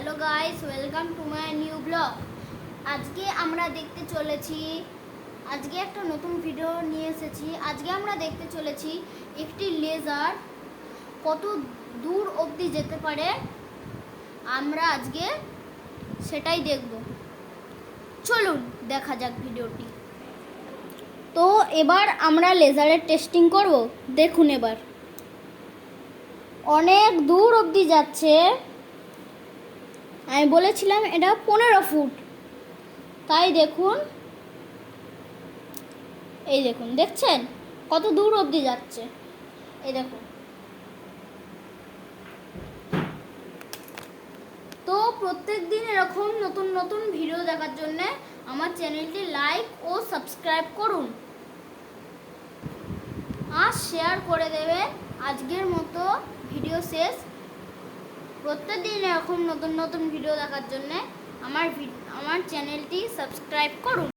Hello guys, welcome to my new blog. আজকে আমরা দেখতে চলেছি, আজকে একটা নতুন ভিডিও নিয়ে এসেছি। আজকে আমরা দেখতে চলেছি একটি লেজার কত দূর অবধি যেতে পারে। আমরা আজকে সেটাই দেখব। চলুন দেখা যাক ভিডিওটি। তো এবার আমরা লেজারের টেস্টিং করব। দেখুন, এবার অনেক দূর অবধি যাচ্ছে। আমি বলেছিলাম এটা 15 ফুট, তাই দেখুন, এই দেখুন, দেখছেন কত দূর অবধি যাচ্ছে। এই দেখুন। তো প্রত্যেক দিন এরকম নতুন নতুন ভিডিও দেখার জন্য আমার চ্যানেলটি লাইক ও সাবস্ক্রাইব করুন আর শেয়ার করে দেবেন। আজকের মতো ভিডিও শেষ। প্রত্যেকদিন এরকম নতুন নতুন ভিডিও দেখার জন্য আমার চ্যানেলটি সাবস্ক্রাইব করুন।